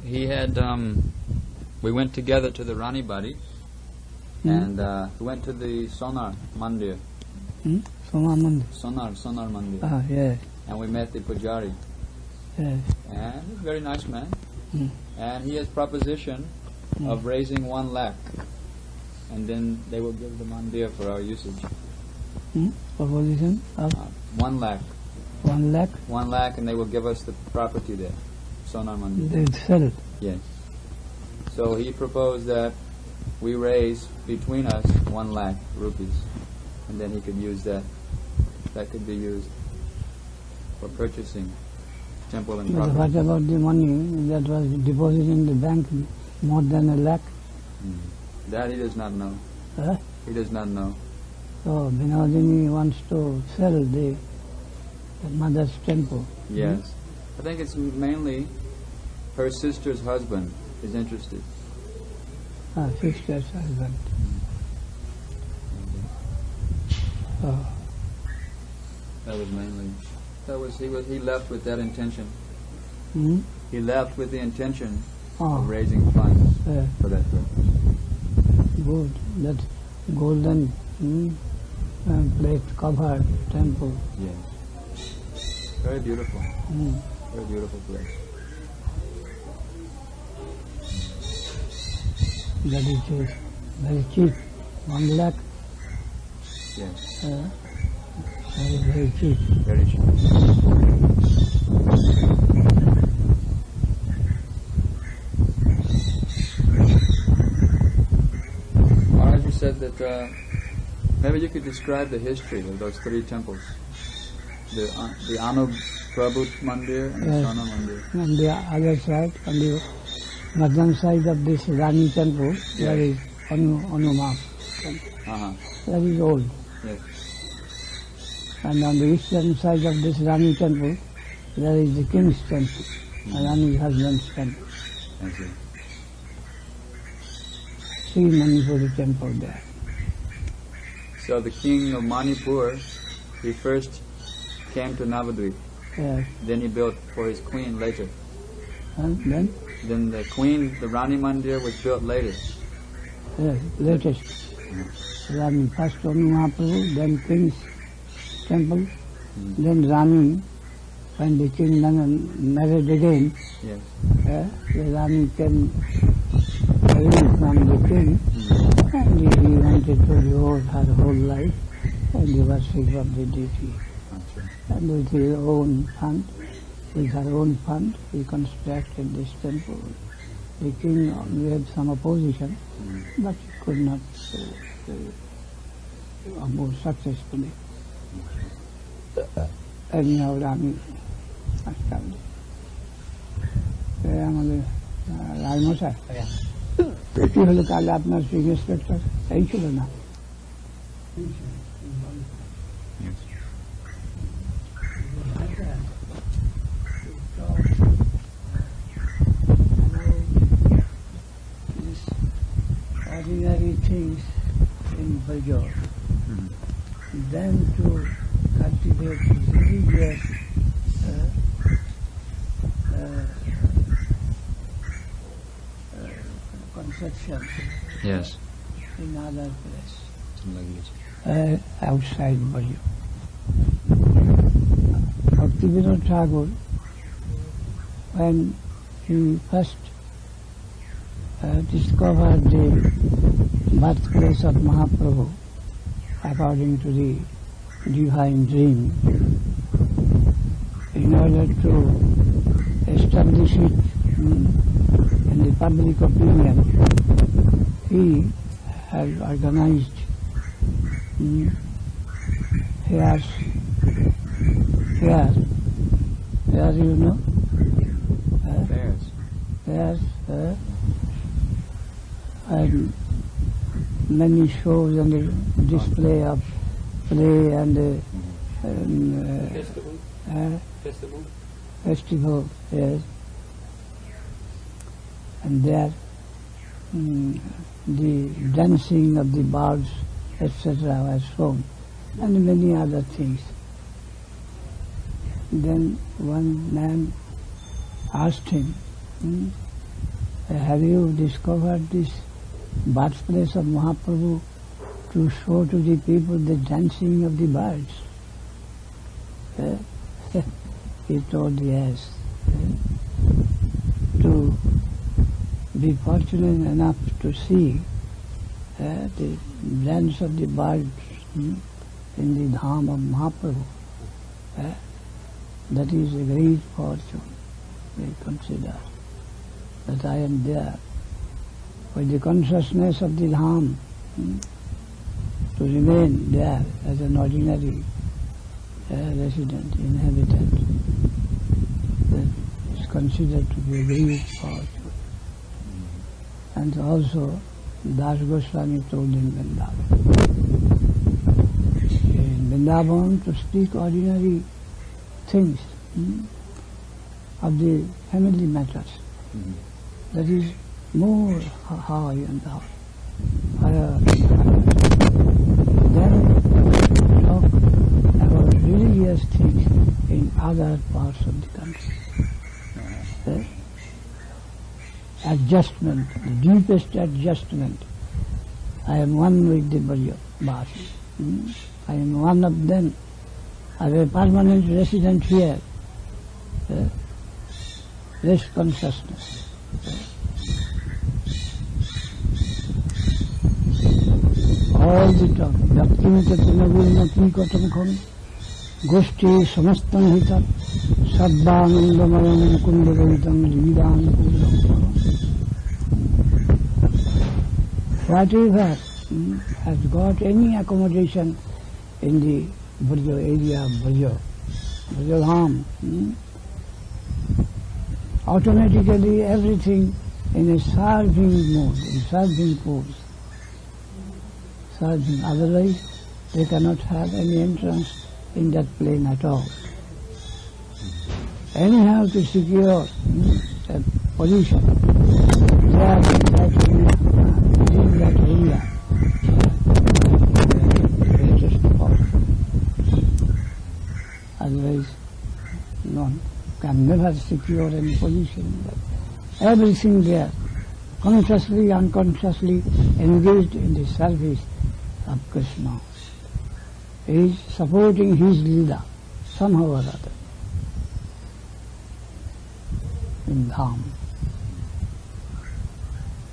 he had, we went together to the Rani Bari, and we went to the Sonar Mandir. Sonar Mandir? Sonar Mandir. Ah, yes. And we met the Pujari. Yes. And he's a very nice man. And he has proposition of raising 1 lakh. And then they will give the mandir for our usage. Proposition of? 1 lakh. 1 lakh? 1 lakh, and they will give us the property there. Sonar Mandir. They will sell it? Yes. So he proposed that we raise between us 1 lakh rupees, and then he could use that. That could be used for purchasing temple and property. What about the money that was deposited in the bank, more than 1 lakh? That he does not know. Huh? He does not know. So Binodini wants to sell the mother's temple. Yes. I think it's mainly her sister's husband is interested. Sister's husband. Oh. That was mainly. He left with that intention. He left with the intention of raising funds for that purpose. Good. That golden plate covered temple. Yes. Very beautiful. Very beautiful place. That is very cheap. 1 lakh. Yes. Very cheap. Very cheap. Maharaj, you said that maybe you could describe the history of those 3 temples. The Anu Prabhu Mandir and the Sonar Mandir. On the other side, on the northern side of this Rani temple, there is Anuma temple. That is old. Yes. And on the eastern side of this Rani temple, there is the king's temple, Rani's husband's temple. I see. Sri Manipuri temple there. So the king of Manipur, he first came to Navadvip. Yes. Then he built for his queen later. And then? Then the queen, the Rani Mandir was built later. Yes, latest. Rani, first Anu Mahaprabhu, then king's temple, then Rani, when the king married again, the Rani came away from the king, and he wanted to devote her whole life and the worship of the deity. And with his own fund, he constructed this temple. The king had some opposition, but he could not more successfully. Anyhow, Rani established. আমাদের রায়মশাই কি হলো কালে আপনার chief inspector এই ছিল না ordinary things in Bajor, then to cultivate religious conception in other place, outside Bajor. Bhaktivinoda Thakur, when he first discovered the birthplace of Mahaprabhu according to the divine dream, in order to establish it in the public opinion, he has organized fairs, you know? Fairs, and many shows and the display of play and festival, yes. And there the dancing of the birds, etc. was shown, and many other things. Then one man asked him, have you discovered this birthplace of Mahaprabhu to show to the people the dancing of the birds? He told yes. To be fortunate enough to see the dance of the birds in the Dham of Mahaprabhu, that is a great fortune. We consider that I am there with the consciousness of the Dham, to remain there as an ordinary resident, inhabitant. That is considered to be a great fortune. And also, Das Goswami told in Vrindavan. In Vrindavan, to speak ordinary things of the family matters, that is more high and higher. Then talk about religious things in other parts of the country. Adjustment, the deepest adjustment. I am one with the Brajavasi. I am one of them. I am a permanent resident here. This consciousness. All the talk. Bhakti Tatinagurna Kikotam Kham Goshti Samastam Hita Saddhanandamayam Kundavitam Lidan Pudam. Whatever has got any accommodation in the Braja area of Brajadham, automatically everything in a serving mode, in serving pose. Serving, otherwise they cannot have any entrance in that plane at all. Anyhow, to secure a position, they are in that area, greatest fortune. Otherwise, none can never secure any position. Everything there, consciously, unconsciously engaged in the service of Krishna, is supporting his Leela somehow or other in Dham.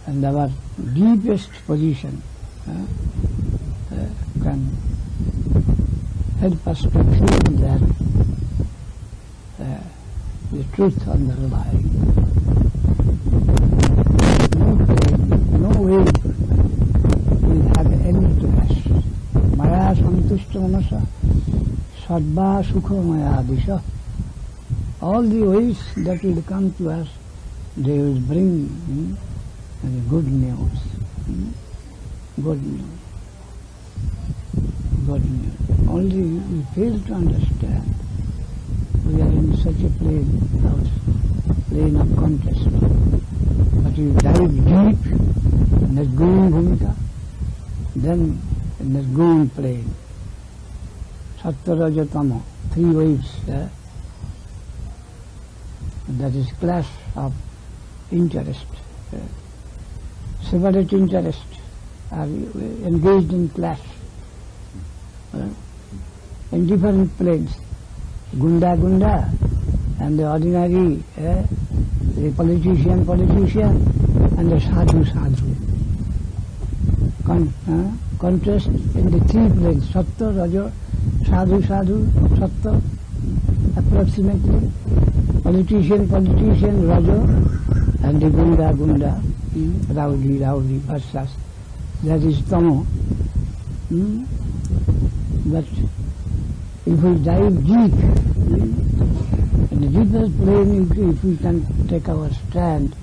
And our deepest position can help us to feel that the truth underlying. No way will have any to us. Maya santushta manasa sadva sukha maya disha. All the ways that will come to us, they will bring good news. Good news. Good news. Only we fail to understand. We are in such a plane of contest. But you dive deep in that Gurun Bhumika, then in that Gurun plane, Sattva Raja Tama, three waves, that is clash of interest. Separate interest are engaged in clash in different planes. Gunda, and the ordinary, the politician, and the sadhu. Contrast in the three planes, Sattva, Raja, sadhu, Sattva, approximately. Politician, Raja, and the Gunda, Rowdy versus. That is Tamo. But if we dive deep, in the deepest plane, if we can take our stand,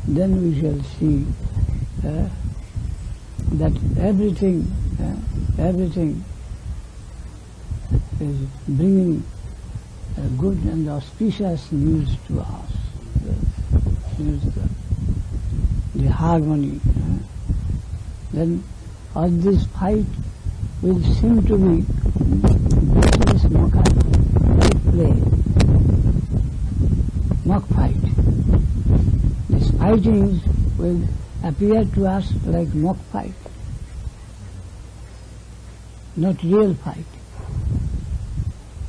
then we shall see that everything is bringing good and auspicious news to us. The harmony. Then all this fight will seem to be business mock fight. This fight fightings will appear to us like mock fight, not real fight.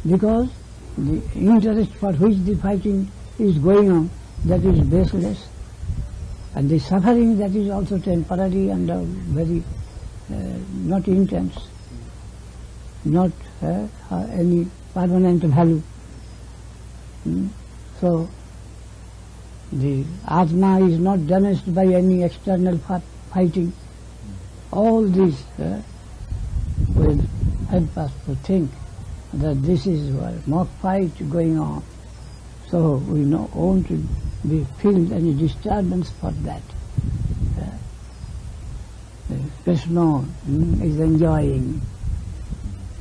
Because the interest for which the fighting is going on, that is baseless, and the suffering that is also temporary and very not intense, not any permanent value. So the Atma is not damaged by any external fighting. All this will help us to think that this is a mock fight going on. So we don't want to feel any disturbance for that. Krishna is enjoying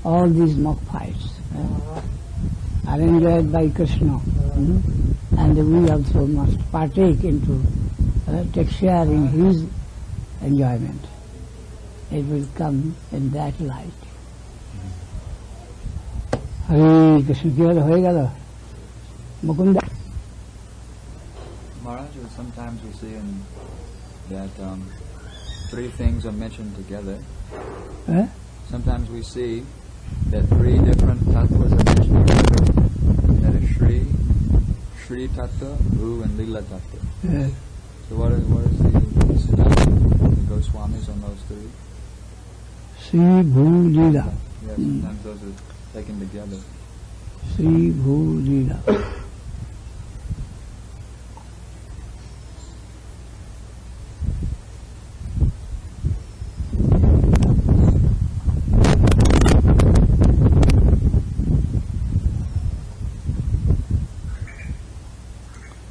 all these mock fights. Are enjoyed by Krishna, and we also must partake into, take share in his enjoyment. It will come in that light. Hare Krishna, কি হলো হয়ে গেল মুকুন্দা? Maharaj, sometimes we see that three things are mentioned together. Sometimes we see that three different tattvas are mentioned together. That is Shri Tattva, Bhu, and Lila Tattva. So what is the style of the Goswamis on those three? Shri, Bhu, Lila. Yeah, sometimes those are taken together. Shri, Bhu, Lila.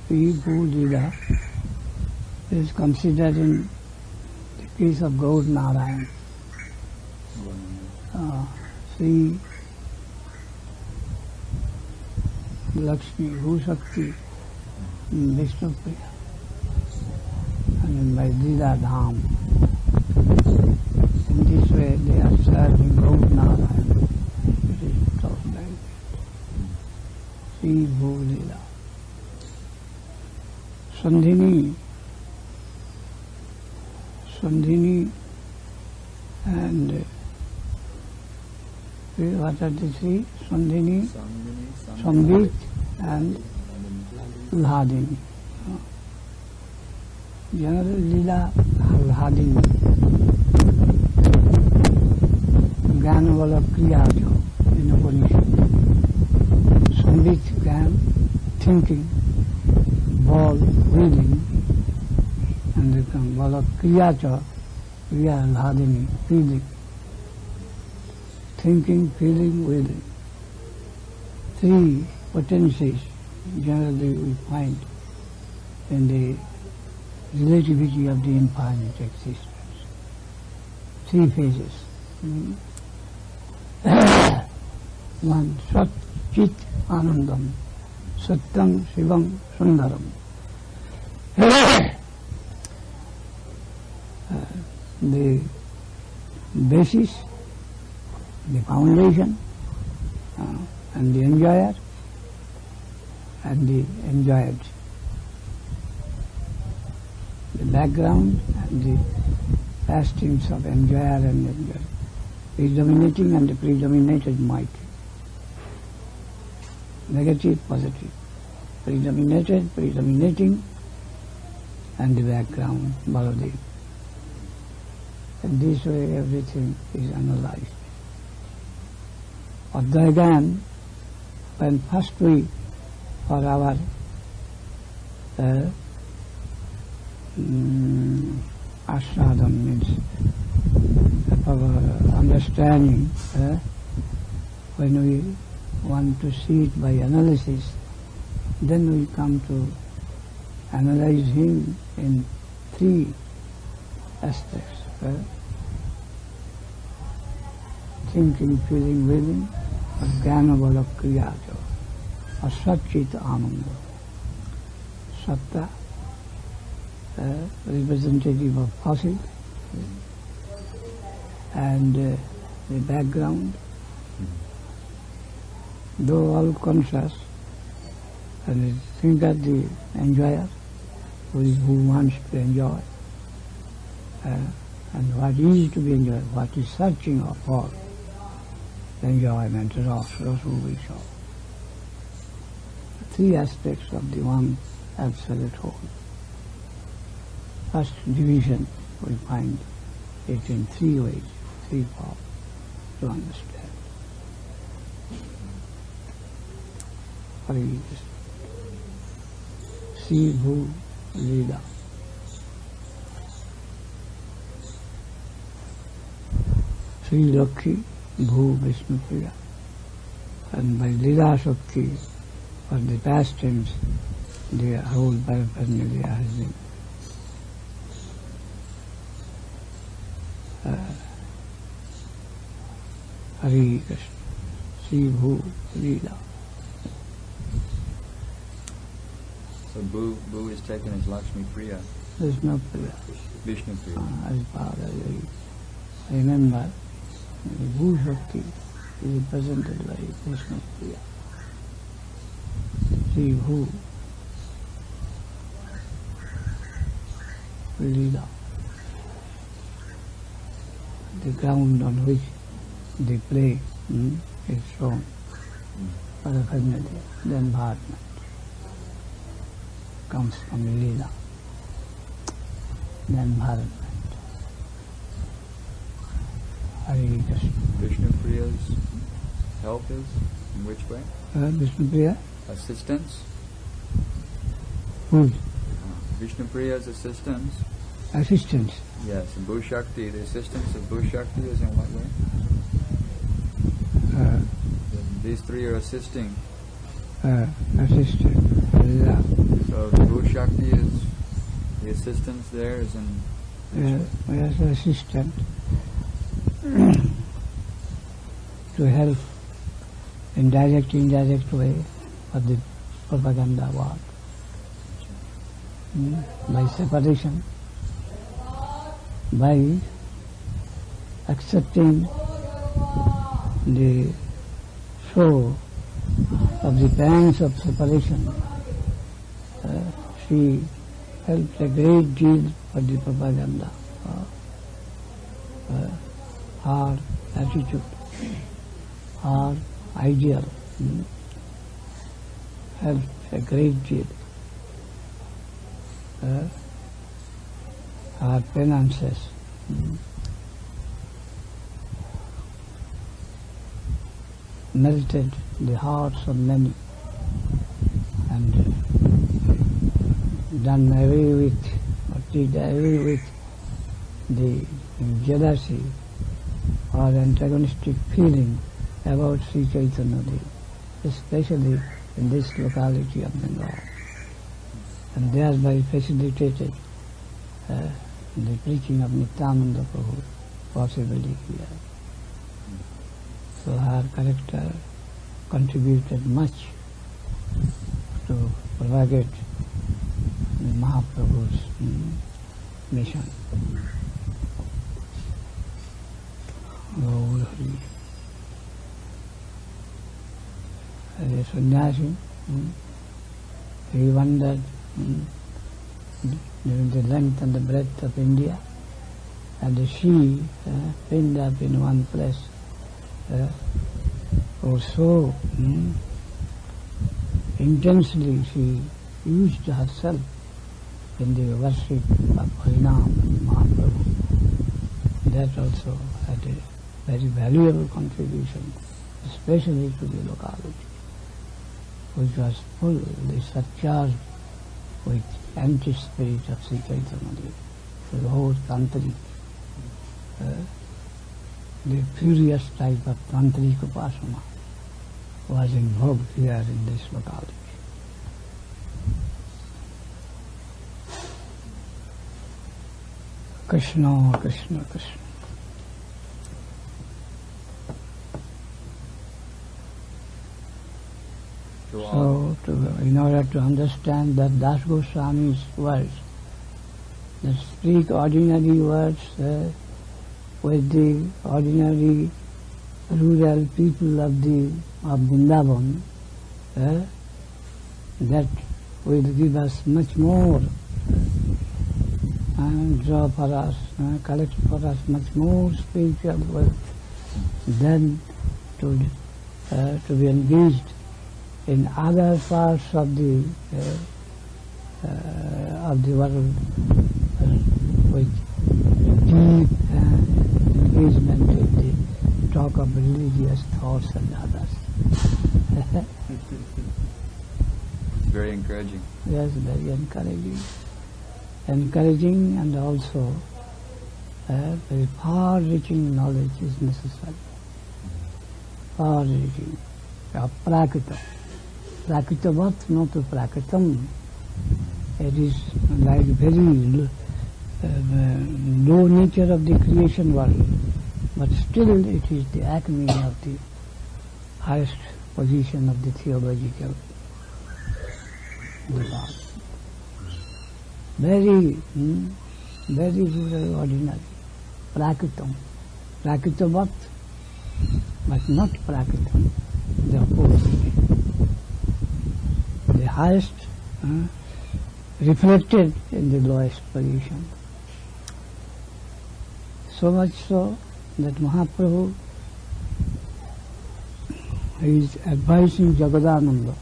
Shri, Bhu, Lila is considered in the case of Gaur Narayan. Shri Lakshmi, Bhu Shakti, Vishnu Priya, and by Lila Dham. In this way they are serving Gaur Narayan. It is taught like that. Shri, Bhu, Lila. Sandhini and what are the three? Sandhini, Sambit and Ladini. General Lila Ladini. Gyanvala Kriyajo in Upanishad. Sambit Gyan, thinking, ball, reading, and they come Vala Kriyacha, Kriya Ladini, feeling. Thinking, feeling, willing. Three potencies generally we find in the relativity of the infinite existence. Three phases. One, Sat Chit Anandam, Satyam Shivam Sundaram. The basis, the foundation, and the enjoyer, and the enjoyed. The background and the pastings of enjoyer and enjoyer. Predominating and the predominated might. Negative, positive. Predominated, predominating, and the background, Baladev. And this way everything is analyzed. Again, when first we, for our ashradam means our understanding, when we want to see it by analysis, then we come to analyze him in three aspects. Thinking, feeling, willing, Jnana Bala Kriyajo, or Satchita Ananda. Satta, representative of fossil, and the background, though all conscious, and think at the enjoyer, who wants to enjoy, and what is to be enjoyed, what is searching for enjoyment, Rasu Vishal. Three aspects of the one absolute whole. First division, we find it in three ways, three forms to understand. Hare Krishna. Sri Bhu Lila. Sri Lakhi Bhu Vishnu Priya. And by Lila Shakti, for the past tense, the whole paraphernalia has been Hare Krishna. Sri Bhu Lila. So Bhu is taken as Lakshmi Priya. Vishnu Priya. Vishnu Priya. As Father, remember, the Bhu Shakti is represented by Vishnu Priya. Sri Bhu Lila. The ground on which the play is shown paraphernalia, the environment comes from Lila, the environment. Hare Krishna. Vishnu Priya's help is in which way? Vishnu Priya? Assistance? Who? Vishnu Priya's assistance? Assistance. Yes, and Bhu Shakti, the assistance of Bhu Shakti is in what way? These three are assisting. Assistant. Lila. So the Bhu Shakti is, the assistance there is in... Yes, assistant to help in direct, indirect way for the propaganda work. By separation, by accepting the show of the pangs of separation, she helped a great deal for the propaganda. Her attitude, her ideal helped a great deal. Our penances melted the hearts of many and done away with, or did away with the jealousy or antagonistic feeling about Sri Chaitanya Dev, especially in this locality of Bengal, and thereby facilitated the preaching of Nityananda Prabhu possibly here. So her character contributed much to propagate the Mahaprabhu's mission. Gaur Hari. As a sannyasi, he wandered during the length and the breadth of India, and she pinned up in one place so intensely she used herself in the worship of Harinam and Mahaprabhu. That also had a very valuable contribution, especially to the locality, which was fully surcharged with anti-spirit of Sri Chaitanya Dev. So the whole tantric, the furious type of tantric upasana was in vogue here in this locality. Krishna, Krishna, Krishna. So, in order to understand that Das Goswami's words, that speak ordinary words with the ordinary rural people of Vrindavan, that will give us much more draw for us, collect for us much more spiritual wealth than to be engaged in other parts of the world with deep engagement in the talk of religious thoughts and others. It's very encouraging. Yes, very encouraging. Encouraging and also very far-reaching knowledge is necessary. Far-reaching. Prakritam. Prakritavat, not prakritam. It is like very low nature of the creation world, but still it is the acme of the highest position of the theological debate. Very rural, ordinary. Prakritam. Prakritavat, but not prakritam. The opposite. The highest reflected in the lowest position. So much so that Mahaprabhu is advising Jagadananda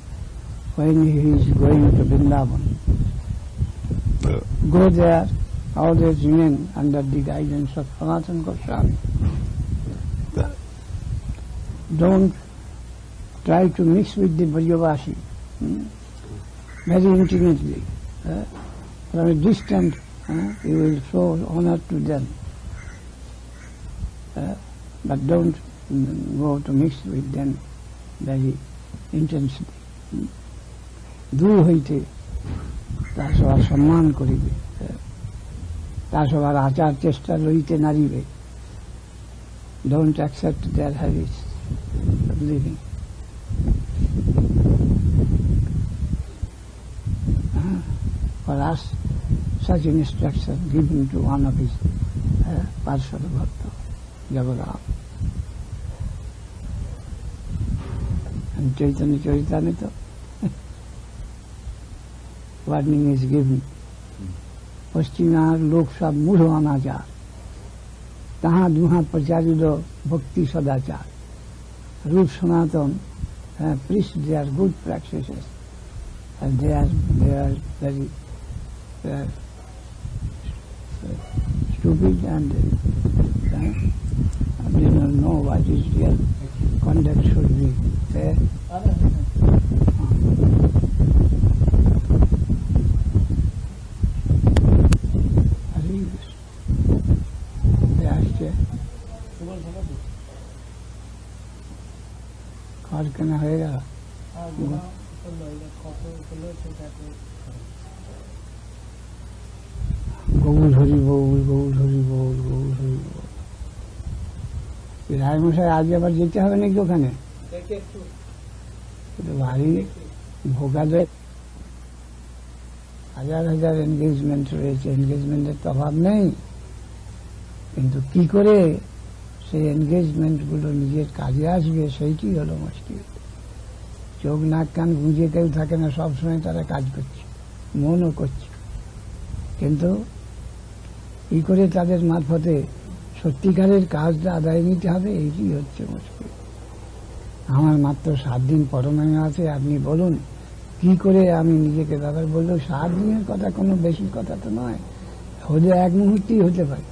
when he is going to Vrindavan. Go there, always remain under the guidance of Sanatana Goswami. Don't try to mix with the Brajavasi very intimately. From a distance, you will show honor to them. But don't go to mix with them very intensely. দূর হইতে তা সবার সম্মান করিবে, তা সবার আচার চেষ্টা লইতে নারিবে. Don't accept their habits of living. For us, such instruction given to one of his Parshada Bhakta, Jagaram. And Chaitanya Charitamrita, warning is given. Paschimar lok sab mudho anachar, taha duha pracharido bhakti sadachar. Rup Sanatan preached their good practices, and they are very stupid and they don't know what is real conduct should be there. কাজ কেনা হয়ে গেল গৌল হরি বৌল, গৌল হরি বৌল, গৌল হরি বৌল। রায়মশাই আজ আবার যেতে হবে নাকি ওখানে? ভারী ভোগালে হাজার হাজার এনগেজমেন্ট রয়েছে, এনগেজমেন্টের তো অভাব নেই, কিন্তু কি করে সেই এনগেজমেন্ট গুলো নিজের কাজে আসবে সেইটি হলো মুশকিল। চোখ নাক কান গুঁজে কেউ থাকে না, সবসময় তারা কাজ করছে, মনও করছে, কিন্তু কি করে তাদের মারফতে সত্যিকারের কাজটা আদায় নিতে হবে এইটি হচ্ছে মুশকিল। আমার মাত্র 7 দিন পরমায়ু আছে, আপনি বলুন কি করে আমি নিজেকে ব্যাপার বললেও 7 দিনের কথা কোনো বেশি কথা তো নয়, হলে 1 মুহূর্তেই হতে পারে।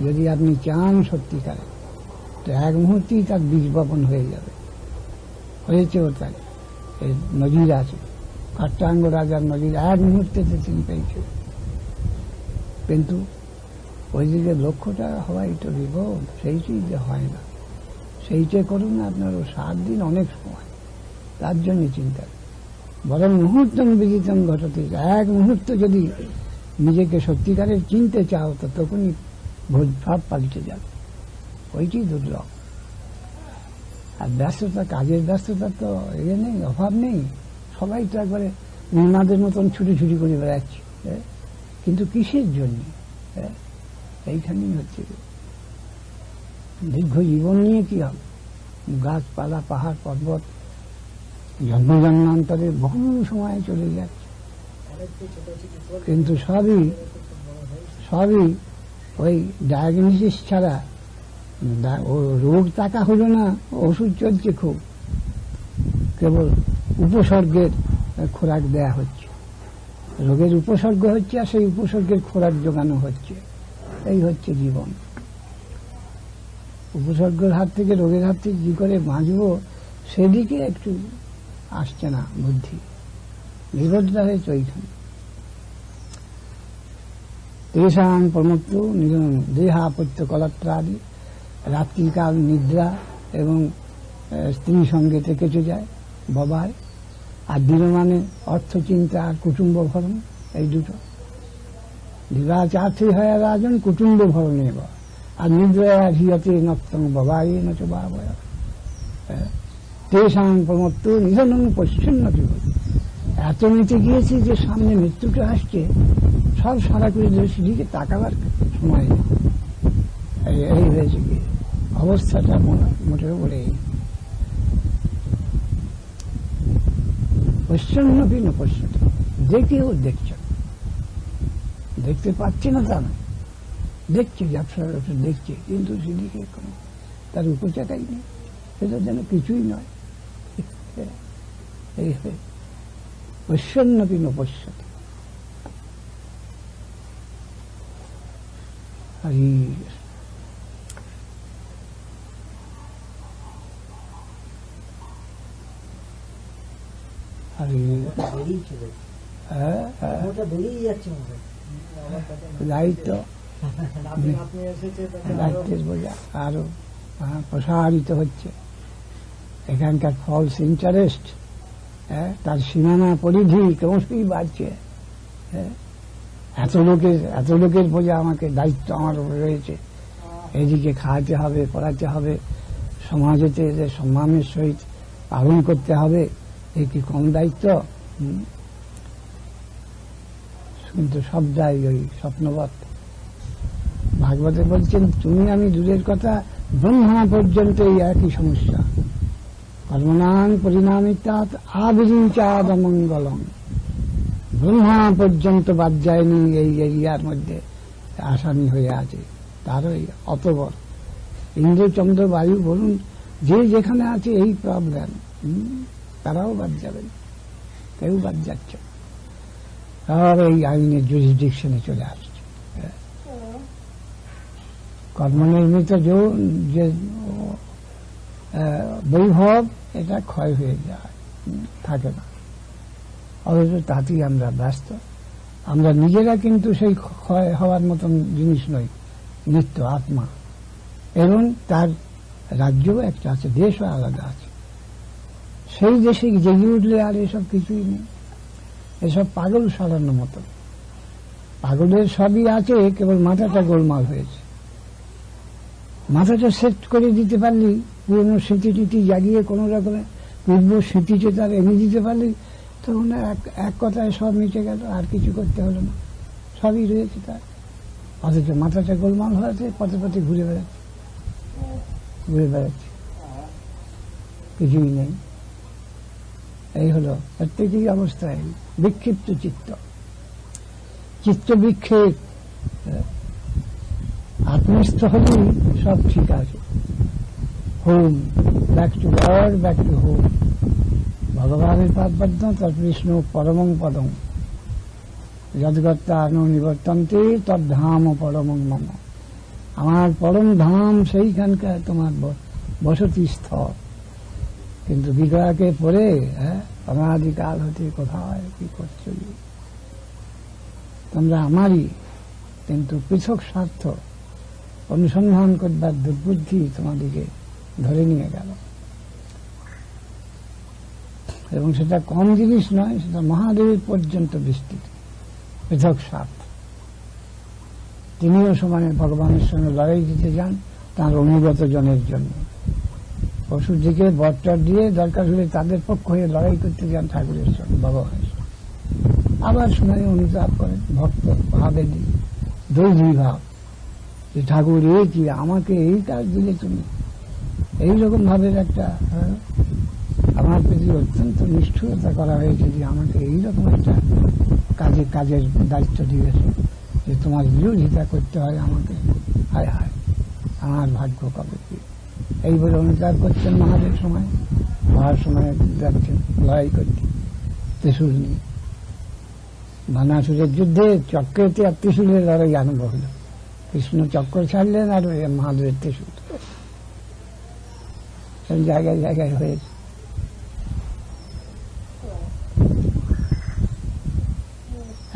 যদি আপনি চান সত্যিকারে তো 1 মুহূর্তেই তার বীজ বপন হয়ে যাবে। হয়েছেও তাই, এর নজির আছে, কাট্টাঙ্গ রাজার নজির, 1 মুহূর্তেতে তিনি পেয়েছে। কিন্তু ওই দিকে লক্ষ্যটা হওয়াই তো বিপদ, সেইটি যে হয় না, সেইটা করুন আপনারও 7 দিন অনেক সময়, তার জন্য চিন্তা। বরং মুহূর্তম বিদিতম ঘটতে, 1 মুহূর্ত যদি নিজেকে সত্যিকারের চিনতে চাও তো তখনই ভোজভাব পাল্টে যাবে, ওইটি দুর্লভ। আর ব্যস্ততা, কাজের ব্যস্ততা তো এ নেই, অভাব নেই, সবাই তো একবারে উন্মাদের মতন ছুটি ছুটি করে বেড়াচ্ছে, কিন্তু কিসের জন্য? এইখানেই হচ্ছে দীর্ঘ জীবন নিয়ে কি হবে? গাছপালা, পাহাড় পর্বত জন্ম জন্মান্তরে বহু সময় চলে যাচ্ছে, কিন্তু সবই ওই ডায়াগনোসিস ছাড়া ও রোগ টাকা হলো না, ওষুধ চলছে খুব, কেবল উপসর্গের খোরাক দেয়া হচ্ছে, রোগের উপসর্গ হচ্ছে আর সেই উপসর্গের খোরাক যোগানো হচ্ছে। এই হচ্ছে জীবন। উপসর্গের হাত থেকে, রোগের হাত থেকে কি করে বাঁচবো সেদিকে একটু আসছে না বুদ্ধি, বিরোধটা হয়েছে ওইখানে। তেষাং প্রমত্ত দেহাপত্য কলত্রাদি, রাত্রিকাল নিদ্রা এবং স্ত্রী সঙ্গে কেটে যায় বাবায়, আর দিনমানে অর্থচিন্তা আর কুটুম্ব ভরণ, এই দুটো। দিবাচার্থী হয় রাজন কুটুম্ব ভরণে বা, আর নিদ্রা হিয়তে নক্তং বাবায় নচ বাবা। তেষাং প্রমত্ত নিধনং পশ্চিন্ন জীবন। এত মেতে গিয়েছি যে সামনে মৃত্যুটা আসছে, সব সারা করে সেদিকে তাকাবার সময় নেই। এই হয়েছে কি অবস্থাটা, মোটেও বলে পশ্চিন্নপি না পশ্চিত, দেখেও দেখছে, দেখতে পাচ্ছি না তা না, দেখছে, ব্যবসা দেখছে, কিন্তু সেদিকে কোনো তার উপচাকাই নেই, সেটা যেন কিছুই নয়। এই পশ্চিন্নপি না পশ্চিত। হরি দায়িত্ব, দায়িত্বের বোঝা আরো প্রসারিত হচ্ছে। এখানকার ফলস ইন্টারেস্ট, তার সীমানা পরিধি ক্রমশই বাড়ছে। এত লোকের বোঝা আমাকে, দায়িত্ব আমার উপরে রয়েছে, এদিকে খাওয়াতে হবে, পড়াতে হবে, সমাজেতে এদের সম্মানের সহিত পালন করতে হবে, এই কি কম দায়িত্ব? কিন্তু সবটাই ওই স্বপ্নবৎ। ভাগবতে বলছেন, তুমি আমি দূরের কথা, ব্রহ্মা পর্যন্ত এই একই সমস্যা। কর্মণাং পরিণামিতাৎ আবিরিচাদ অমঙ্গলম। ব্রহ্মা পর্যন্ত বাদ যায়নি এই এরিয়ার মধ্যে আসামি হয়ে আছে, তারই অতবর। ইন্দ্র, চন্দ্র, বায়ু বলুন, যে যেখানে আছে এই প্রবলেম, তারাও বাদ যাবেন, কেউ বাদ যাচ্ছে, আর এই আইনের জুরিসডিকশনে চলে আসছে। কর্মনির্মিত যে বৈভব, এটা ক্ষয় হয়ে যায়, থাকে না। অথচ তাতেই আমরা ব্যস্ত। আমরা নিজেরা কিন্তু সেই ক্ষয় হওয়ার মতন জিনিস নই, নিত্য আত্মা, এবং তার রাজ্যও একটা আছে, দেশও আলাদা আছে। সেই দেশে জেগে উঠলে আর এসব কিছুই নেই, এসব পাগল সারানোর মতো। পাগলের সবই আছে, কেবল মাথাটা গোলমাল হয়েছে। মাথাটা সেট করে দিতে পারলি, পুরনো স্মৃতি জাগিয়ে কোনো রকমের পূর্ব স্মৃতিতে তার এনে দিতে পারলি, তখন এক কথায় সব মিটে গেল, আর কিছু করতে হলো না, সবই রয়েছে তার। অথচ মাথাটা গোলমাল হয়েছে, পথে পথে ঘুরে বেড়াচ্ছে, কিছুই নেই। এই হলো প্রত্যেকই অবস্থায় বিক্ষিপ্ত চিত্ত বিক্ষেপ। আত্মস্থ হলেই সব ঠিক আছে। Home, back to god, back to home. ভগবানের পাদপদ্ম তৎকৃষ্ণ পরমং পদম, যদ্গত্তা নিবর্তন্তে তদ্ধাম পরমং মম। আমার পরম ধাম সেইখানকার তোমার বসতি স্থল। কিন্তু বিগ্রহকে পড়ে অনাদিকাল হতে কোথায় কি করছো, তোমরা আমারই, কিন্তু পৃথক স্বার্থ অনুসন্ধান করবার দুর্বুদ্ধি তোমাদেরকে ধরে নিয়ে গেল। এবং সেটা কম জিনিস নয়, সেটা মহাদেবের পর্যন্ত বিস্তৃত পৃথক স্বার্থ। তিনিও সমানে ভগবানের সঙ্গে লড়াই দিতে যান তাঁর অনুগত জনের জন্য। পশুদিকে বট্টর দিয়ে দরকার হলে তাদের পক্ষ হয়ে লড়াই করতে যান ঠাকুরের সঙ্গে, ভগবানের সঙ্গে। আবার শুনানি অনুতাপ করেন ভক্ত ভাবে দৈবী ভাব, যে ঠাকুর এই কি আমাকে এই কাজ দিলে তুমি, এইরকম ভাবের একটা আমার প্রতি অত্যন্ত নিষ্ঠুরতা করা হয়েছে যে আমাকে এইরকম একটা কাজের দায়িত্ব দিয়েছে। যে তোমার বিরোধিতা করতে হয় আমাকে, হায় হায় আমার ভাগ্য কবে কি। এই বলে অনুতাপ করছেন মহাদেব সময়, হওয়ার সময় যাচ্ছেন লড়াই করতে ত্রিশূল নিয়ে। বানাসুরের যুদ্ধে চক্রেতে আর ত্রিশূলের লড়াই আরম্ভ হল। কৃষ্ণ চক্র ছাড়লেন আর মহাদেবের ত্রিশূল জায়গায় জায়গায় হয়েছে।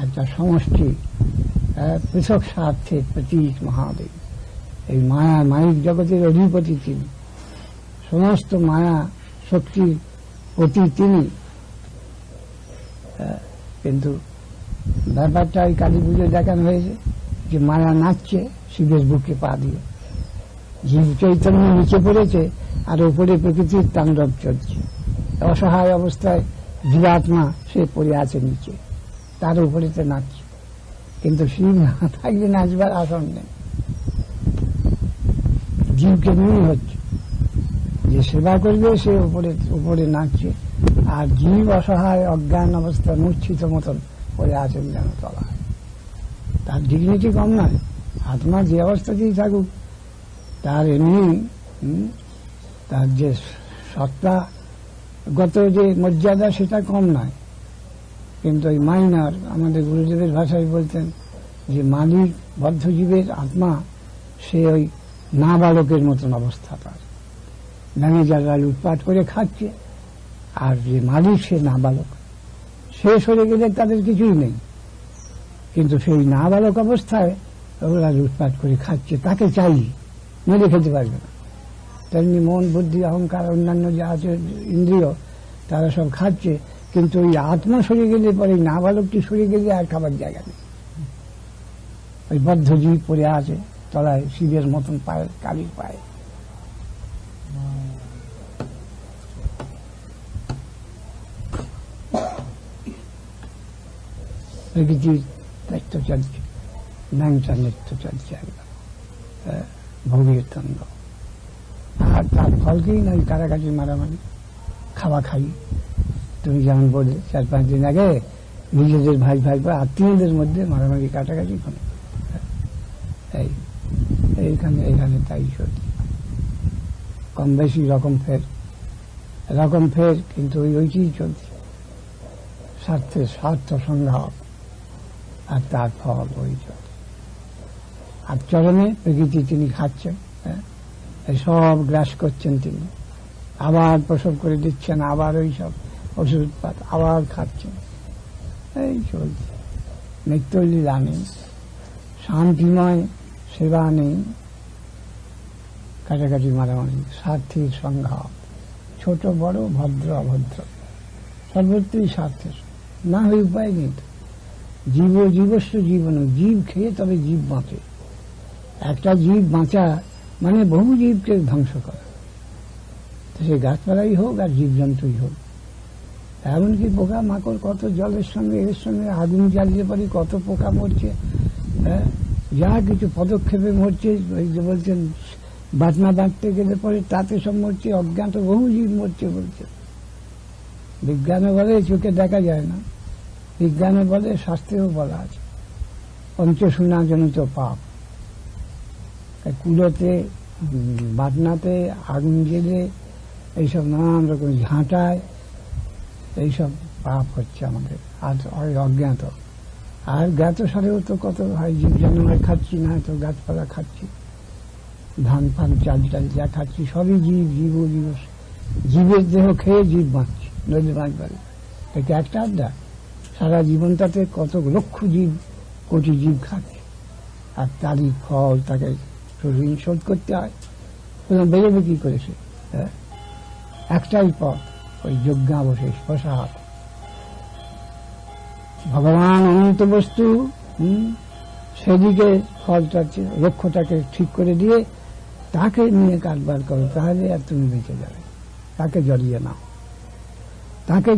একটা সমষ্টি পৃথক স্বার্থের প্রতীক মহাদেব। এই মায়া মায়িক জগতের অধিপতি তিনি, সমস্ত মায়া শক্তির প্রতি তিনি। কিন্তু ব্যাপারটা ওই কালী পুজো দেখানো হয়েছে যে মায়া নাচছে শিবের বুকে পা দিয়ে, জীব চৈতন্য নিচে পড়েছে আর উপরে প্রকৃতির তাণ্ডব চলছে। অসহায় অবস্থায় জীবাত্মা সে পড়ে আছে নিচে, তার উপরেতে নাচছে। কিন্তু শিব না থাকলে নাচবার আসন নেই, জীবকে নিয়ে হচ্ছে। যে সেবা করবে সে উপরে নাচছে, আর জীব অসহায় অজ্ঞান অবস্থায় মূর্ছিত মতন পড়ে আছেন যেন তলায়। তার ডিগনিটি কম নয়, আত্মা যে অবস্থাতেই থাকুক তার এমনি তার যে সত্তাগত যে মর্যাদা সেটা কম নয়। কিন্তু ওই মাইনার, আমাদের গুরুদেবের ভাষায় বলতেন যে মালিক বদ্ধজীবের আত্মা সে ওই নাবালকের মতন অবস্থা তার। ম্যানেজাররা লুটপাট করে খাচ্ছে, আর যে মালিক সে নাবালক। সে সরে গেলে তাদের কিছুই নেই, কিন্তু সেই নাবালক অবস্থায় ওরা লুটপাট করে খাচ্ছে, তাকে চাই, মেরে খেতে পারবে না। তেমনি মন বুদ্ধি অহংকার অন্যান্য যে আছে ইন্দ্রিয় তারা সব খাচ্ছে, কিন্তু ওই আত্মা সরে গেলে পরে নাবালকটি সরে গেলে আর খাবার জায়গা নেই। ওই বদ্ধ জীব পড়ে আছে তলায় শিবের মতন পায়ে, কালীর পায়ে। প্রকৃতির নৃত্য চলছে, ন্যাংটা নৃত্য চলছে একদম ভোগের তন্দ। আর তার ফলকেই নয় কারাকাটি মারামারি, খাওয়া খাই। তুমি যেমন বললে 4-5 দিন আগে নিজেদের ভাই ভাই আত্মীয়দের মধ্যে মারামারি কাটাকাটি করে এইখানে তাই চলছে। কম বেশি রকম ফের কিন্তু ওইটিই চলছে, স্বার্থ সংগ্রাম, আর তার ফল ওই চলছে। আর চরণে প্রকৃতি তিনি খাচ্ছেন, সব গ্রাস করছেন তিনি, আবার প্রসব করে দিচ্ছেন, আবার ওই সব ওষুধপাত আবার খাচ্ছেন। এই চলছে, নিত্যলীলা নেই, শান্তিময় সেবা নেই, কাটাকাটি মারামারি, স্বার্থের সংঘাত, ছোট বড় ভদ্র অভদ্র সর্বত্রই স্বার্থের, না হয়ে উপায় নেই। জীবস্ব জীবন, জীব খেয়ে তবে জীব বাঁচে। একটা জীব বাঁচা মানে বহু জীবকে ধ্বংস করা, সে গাছপালাই হোক আর জীবজন্তুই হোক। এমনকি পোকা মাকড় কত জলের সঙ্গে এর সঙ্গে আগুন জ্বালিয়ে পরে কত পোকা মরছে, যা কিছু পদক্ষেপে মরছে। ওই যে বলছেন বাটনা বাঁধতে গেলে পরে তাতে সব মরছে, অজ্ঞাত বহু জীব মরছে বলছে। বিজ্ঞানে বলে চোখে দেখা যায় না, বিজ্ঞানে বলে শাস্ত্রেও বলা আছে পঞ্চসুনাজনিত পাপ। কুলোতে বাটনাতে আগুন জেলে এইসব নানান রকম ঝাঁটায় এইসব পাপ হচ্ছে আমাদের, আর অজ্ঞাত। আর জ্ঞাত সারেও তো কত হয়, জীব জানোয়ার খাচ্ছি না, তো গাছপালা খাচ্ছি, ধান ফান চাল যা খাচ্ছি সবই জীবের দেহ খেয়ে জীব বাঁচছে, নদী বাঁচবারে। এটা একটা আড্ডা, সারা জীবনটাতে কত লক্ষ জীব, কোটি জীব খাচ্ছে, আর তারই ফল তাকে ঋণ শোধ করতে হয়। বেরোবে কি করেছে? একটাই পথ, ওই যজ্ঞাবশেষ প্রসাদ। ভগবান অনন্ত বস্তু, সেদিকে ফলটাকে লক্ষ্যটাকে ঠিক করে দিয়ে তাকে নিয়ে কারবার করো, তাহলে আর তুমি বেঁচে যাবে। তাকে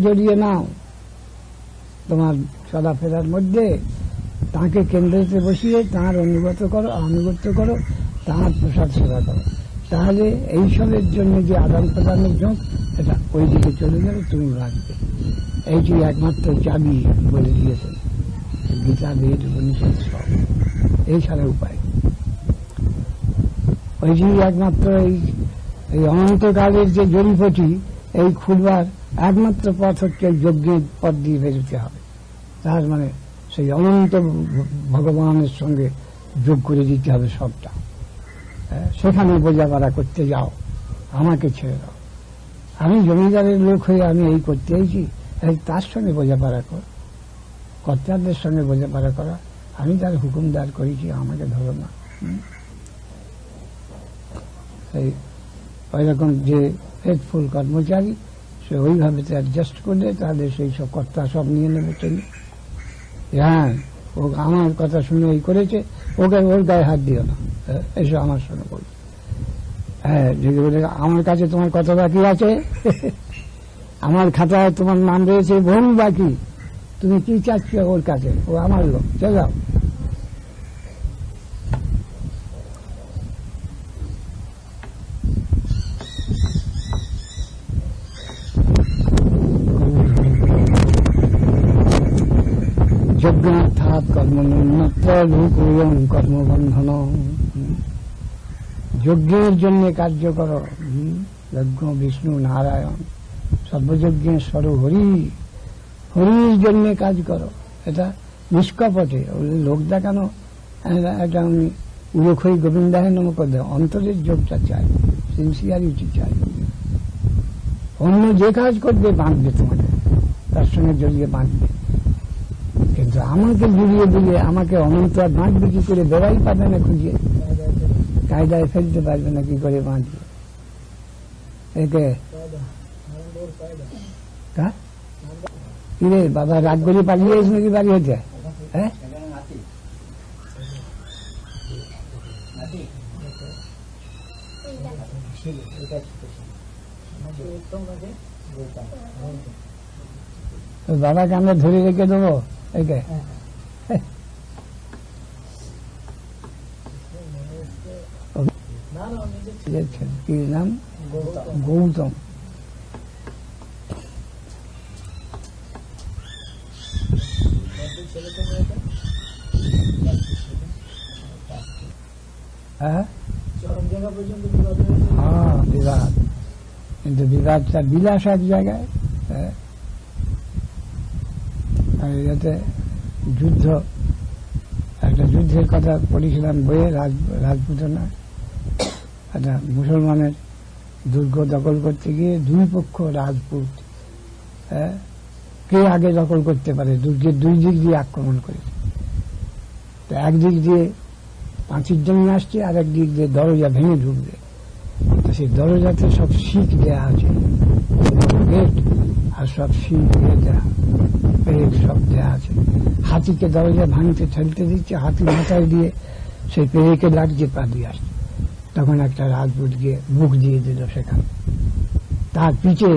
জড়িয়ে নাও তোমার চলাফেরার মধ্যে, তাকে কেন্দ্রতে বসিয়ে তাঁর আনুগত্য করো, তাঁর প্রসাদ সেবা করো। তাহলে এইসবের জন্য যে আদান প্রদানের ঝোঁক, এটা ওই দিকে চলে গেলে তুমি বাঁচবে। এইটি একমাত্র চাবি বলে দিয়েছেন গীতা, বেদ, উপনিষদ সব। এই ছাড়া উপায়। ওই যে একমাত্র এই অনন্তকালের যে জড়িপটি, এই খুলবার একমাত্র পথ হচ্ছে যজ্ঞের পথ দিয়ে বেরোতে হবে। তার মানে সেই অনন্ত ভগবানের সঙ্গে যোগ করে দিতে হবে সবটা। সেখানে বোঝাপড়া করতে যাও, আমাকে ছেড়ে দাও। আমি জমিদারের লোক হয়ে আমি এই করতে এসেছি, তার সঙ্গে বোঝাপড়া কর, কর্তাদের সঙ্গে বোঝাপড়া করা। আমি তার হুকুমদার করেছি, আমাকে ধরো না। ওই রকম যে ফেথফুল কর্মচারী, সে ওইভাবে অ্যাডজাস্ট করলে তাহলে সেই সব কর্তা সব নিয়ে নেবে চলে। হ্যাঁ, ও আমার কথা শুনে এই করেছে, ওকে ওর গায়ে হাত দিও না, এসো আমার সঙ্গে বল। হ্যাঁ, যদি বলে আমার কাছে তোমার কত বাকি আছে, আমার খাতায় তোমার নাম রয়েছে বহু বাকি, তুমি কি চাচ্ছ ওর কাছে, ও আমার লোক, চলে যাও। যজ্ঞার্থাৎ কর্মন্যত্র লোকোয়ং কর্মবন্ধন। যজ্ঞের জন্য কার্য করো, যজ্ঞ বিষ্ণু নারায়ণ সর্বযজ্ঞেশ্বর হরি, হরির জন্য কাজ করো। এটা নিষ্কপটে, লোক দেখানো এটা আমি উলখই গোবিন্দায় নম করে, অন্তরের যোগটা চাই, সিনসিয়ারিটি চাই। অন্য যে কাজ করবে বাঁধবে, তোমাকে তার সঙ্গে জড়িয়ে বাঁধবে, কিন্তু আমাকে জড়িয়ে দিলে আমাকে অনন্ত আর বাঁধবে কি করে, বেড়াই পাবে না খুঁজে, কায়দায় ফেলতে পারবে না, কি করে বাঁধবে একে। কিরে বাবা, রাগ করে পালিয়ে এসে নাকি বাড়ি হতে? হ্যাঁ, বাবাকে আমরা ধরে রেখে দেবো একে। কি নাম? গৌতম। হ্যাঁ, বিবাদ, কিন্তু বিবাদটা বিলাস এক জায়গায়। যাতে যুদ্ধ, একটা যুদ্ধের কথা পড়েছিলাম বইয়ে, রাজপুতানা, একটা মুসলমানের দুর্গ দখল করতে গিয়ে দুই পক্ষ রাজপুত, কে আগে দখল করতে পারে, দুর্গের দুই দিক দিয়ে আক্রমণ করেছে। তো একদিক দিয়ে পাঁচির জন্য আসছে, আর একদিক দিয়ে দরজা ভেঙে ঢুকবে। তো সেই দরজাতে সব শিখ দেয়া আছে, গেট আর সব শিখ দিয়ে দেয়া, পেরেক সব দেয়া আছে। হাতিকে দরজা ভাঙতে ঠেলতে দিচ্ছে, হাতি মাথায় দিয়ে সেই পেরেকে লাগছে, পা দিয়ে আসছে। তখন একটা রাজপুত গিয়ে বুক দিয়ে দিল সেখানে, তার পিছে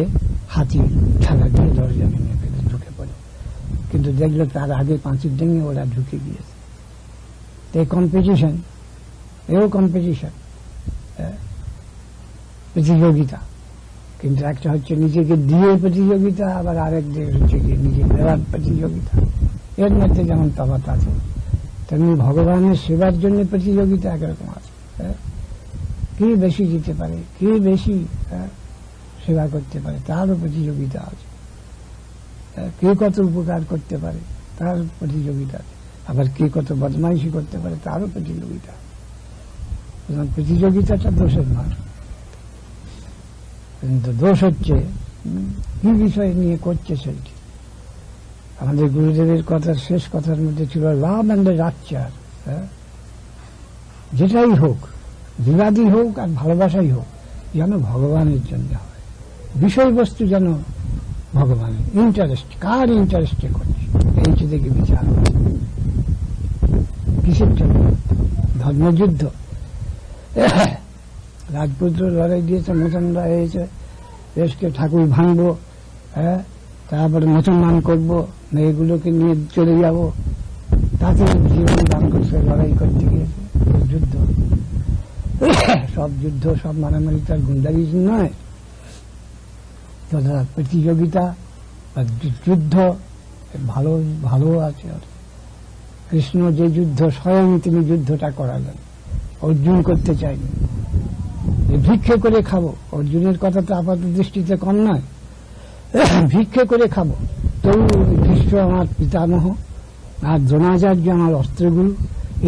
হাতি ঠেলা দিয়ে দরজা ভেঙে ফেলে ঢুকে পড়ে। কিন্তু দেখলো তার আগে পাঁচির ডেঙে ওরা ঢুকে গিয়েছে। এই কম্পিটিশন, এও কম্পিটিশন, প্রতিযোগিতা। কিন্তু একটা হচ্ছে নিজেকে দিয়ে প্রতিযোগিতা, আবার আরেক দিক হচ্ছে গিয়ে নিজে দেওয়ার প্রতিযোগিতা। এর মধ্যে যেমন তফাৎ আছে, তেমনি ভগবানের সেবার জন্য প্রতিযোগিতা একরকম আছে। কে বেশি দিতে পারে, কে বেশি সেবা করতে পারে, তারও প্রতিযোগিতা আছে। কে কত উপকার করতে পারে, তার প্রতিযোগিতা আছে। আবার কে কত বদমাইশি করতে পারে, তারও প্রতিযোগিতা। প্রতিযোগিতাটা দোষের নয়, কিন্তু দোষ হচ্ছে কি বিষয় নিয়ে করছে সেটি। আমাদের গুরুদেবের কথার শেষ কথার মধ্যে ছিল লাভ অ্যান্ড রাচ্চার। যেটাই হোক, বিবাদী হোক আর ভালোবাসাই হোক, যেন ভগবানের জন্য হয়, বিষয়বস্তু যেন ভগবানের ইন্টারেস্ট, কার ইন্টারেস্টে করছে এই থেকে বিচার। কিসের জন্য? ধর্মযুদ্ধ। রাজপুত্র লড়াই দিয়েছে, মুসলমান হয়েছে, দেশকে ঠাকুর ভাঙবো, তারপরে মুসলমান করবো, মেয়েগুলোকে নিয়ে চলে যাব, তাতে জীবন দান করছে, লড়াই করতে গিয়েছে। যুদ্ধ, সব যুদ্ধ, সব মারামারি তার গুন্ডাগিজ নয়। তথা প্রতিযোগিতা বা যুদ্ধ ভালো ভালো আছে, কৃষ্ণ যে যুদ্ধ স্বয়ং তিনি যুদ্ধটা করালেন, অর্জুন করতে চাইনি। ভিক্ষে করে খাবো, অর্জুনের কথা তো আপাত দৃষ্টিতে কম নয়, ভিক্ষে করে খাবো। তবু ভীষ্ম আমার পিতামহ আর দ্রোণাচার্য আমার অস্ত্রগুরু,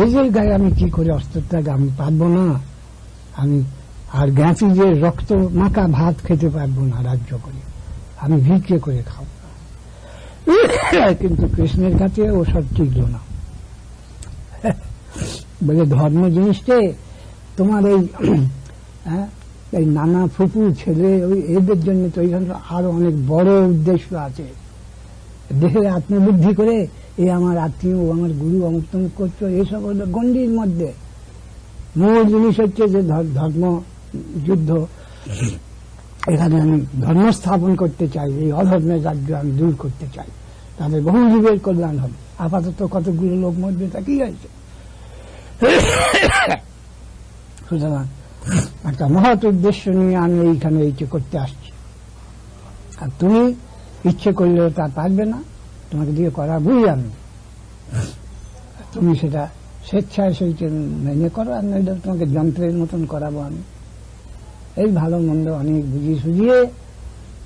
এদের গায়ে আমি কি করে অস্ত্রটাকে আমি পারবো না। আমি আর জ্ঞাতি যে রক্ত মাখা ভাত খেতে পারবো না রাজ্য করে, আমি ভিক্ষে করে খাবো। কিন্তু কৃষ্ণের কাছে ওসব টিকল না। বলে ধর্ম জিনিসটা তোমার এই নানা ফুপু ছেলে ওই এদের জন্য তৈরি, আরো অনেক বড় উদ্দেশ্য আছে। দেহে আত্মবুদ্ধি করে এ আমার আত্মীয়, আমার গুরু, অমুক তমুক করছো, এইসব হলো গণ্ডির মধ্যে। মূল জিনিস হচ্ছে যে ধর্ম যুদ্ধ, এখানে আমি ধর্ম স্থাপন করতে চাই, এই অধর্মের রাজ্য আমি দূর করতে চাই, তাহলে বহু জীবের কল্যাণ হবে। আপাতত কতগুলো লোক মরবে, তা কি হয়েছে? সুতরাং একটা মহৎ উদ্দেশ্য নিয়ে আমি এইখানে এইটা করতে আসছি, আর তুমি ইচ্ছে করলেও তা পারবে না, তোমাকে দিয়ে করাবই আমি। তুমি সেটা স্বেচ্ছায় সেইটা মেনে করো, আর নইলে তোমাকে যন্ত্রের মতন করাবো আমি। এই ভালো মন্দ অনেক বুঝিয়ে সুঝিয়ে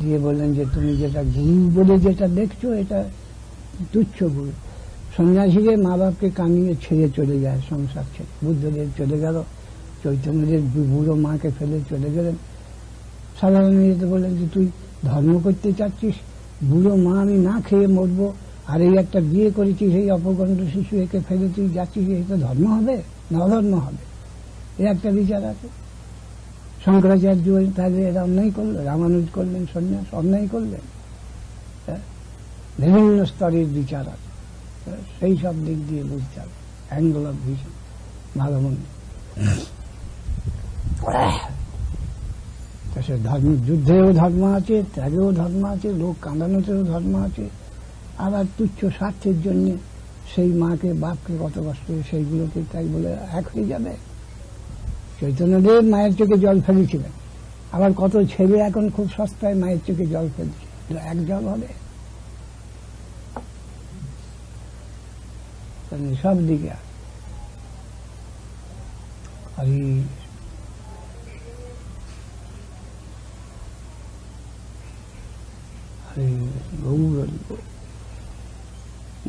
দিয়ে বললেন যে তুমি যেটা গুরু বলে যেটা দেখছো এটা তুচ্ছ গুরু। সন্ন্যাসীকে মা বাপকে কামিয়ে ছেড়ে চলে যায় সংসার ছেড়ে, বুদ্ধদেব চলে গেল, চৈতন্যদেব বুড়ো মাকে ফেলে চলে গেলেন। সাধারণ মেয়েতে বললেন যে তুই ধর্ম করতে চাচ্ছিস, বুড়ো মা আমি না খেয়ে মরবো, আর এই একটা বিয়ে করেছিস, এই অপগণ্ড শিশু একে ফেলে তুই যাচ্ছিস, এটা ধর্ম হবে না অধর্ম হবে? এ একটা বিচার আছে। শঙ্করাচার্য তাহলে এরা অন্যায় করলো, রামানুজ করলেন সন্ন্যাস, অন্যায় করলেন। বিভিন্ন স্তরের বিচার আছে, সেই সব দিক দিয়ে বুঝতে হবে, অ্যাঙ্গেল অফ ভিশন, ভালো মন্দ। সে ধর্ম, যুদ্ধেও ধর্ম আছে, ত্যাগেও ধর্ম আছে, লোক কাঁদানোতেও ধর্ম আছে। আবার তুচ্ছ স্বার্থের জন্য সেই মাকে বাপকে কত কষ্ট, সেইগুলোকে তাই বলে এক হয়ে যাবে। চৈতন্যদেব মায়ের চোখে জল ফেলেছিলেন, আবার কত ছেলে এখন খুব সস্তায় মায়ের চোখে জল ফেলছে, এক জল হবে? সব দিকে হরি হরি গৌর হরি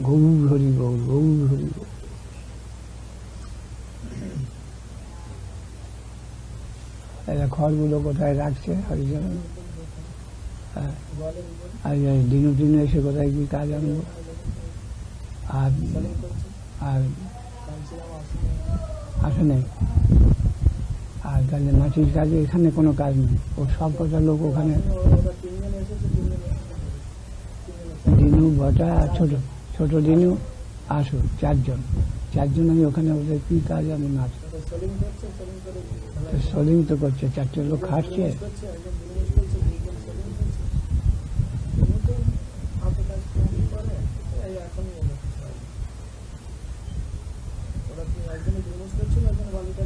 গৌর হরি গৌর গৌর হরি গৌর। এরা খড়গুলো কোথায় রাখছে হরিজন, আর দিনু দিনু এসে কোথায় কি কাজ আনবো? আর আর আসে নেই, আর তাহলে মাটির কাজে এখানে কোনো কাজ নেই, ও সব কটা লোক ওখানে। দিনু বটা ছোট ছোট দিনু আসো, চারজন আমি ওখানে, ওদের কি কাজ আমি না। সলিং তো করছে, চারটে লোক খাটছে। ওরা কি একজনে বিজনেস করছিল, একজনে বালিকা